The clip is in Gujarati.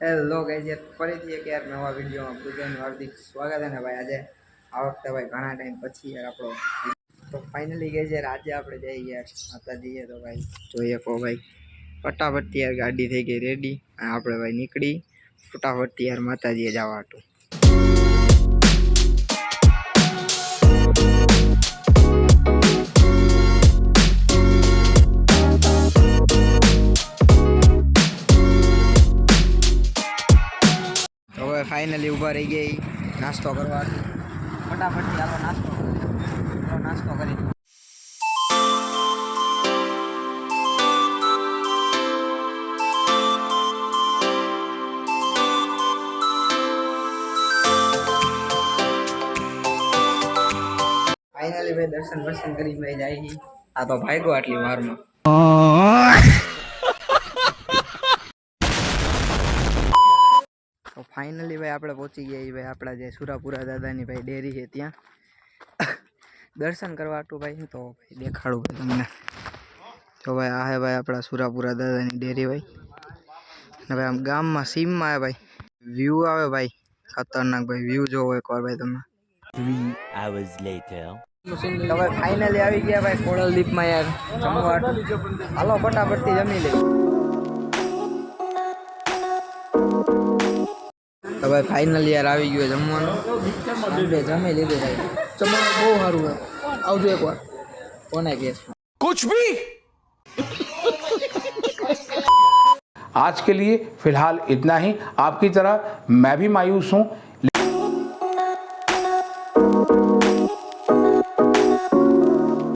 હેલો ગાઈઝ, ફરીથી એક યાર નવા વિડીયોમાં બધાનું હાર્દિક સ્વાગત છે ને ભાઈ. આજે આ વખતે ભાઈ ઘણા ટાઈમ પછી યાર આપણો તો ફાઇનલી ગઈ યાર આજે આપણે જઈ યાર માતાજીએ. તો ભાઈ જોઈએ કહો ભાઈ ફટાફટથી યાર ગાડી થઈ ગઈ રેડી અને આપણે ભાઈ નીકળી ફટાફટથી યાર માતાજીએ જવા હતું. હવે ફાઇનલી ઊભા રહી ગઈ નાસ્તો કરવા. ફટાફટથી આપણો નાસ્તો કરી. ફાઇનલી ભાઈ દર્શન કરી ભાઈ જાય. આ તો ભાગ્યો આટલી વારમાં. તો ફાઇનલી ભાઈ આપણે પહોંચી ગયા ભાઈ આપણા જે સુરાપુરા દાદાની ભાઈ ડેરી છે ત્યાં દર્શન કરવા હતું ભાઈ. તો ભાઈ દેખાડું ભાઈ તમને. તો ભાઈ આ હે ભાઈ આપણા સુરાપુરા દાદાની ડેરી ભાઈ. અને ભાઈ આમ ગામમાં સીમમાં આવે ભાઈ વ્યૂ આવે ભાઈ ખતરનાક ભાઈ વ્યૂ જોવો એકવાર ભાઈ તમે. 3 hours later. તો ભાઈ ફાઇનલી આવી ગયા ભાઈ કોળલ દીપમાં યાર જમવા. હાલો ફટાફટથી જમી લઈ. તો ભાઈ ફાઇનલી યાર આવી ગયું જમવાનું. જમી લીધું ભાઈ. જમવાનું બહુ સારું હોય. આવજો એકવાર. કોને કેસ कुछ भी आज के लिए फिलहाल इतना ही। आपकी तरह मैं भी मायूस हूं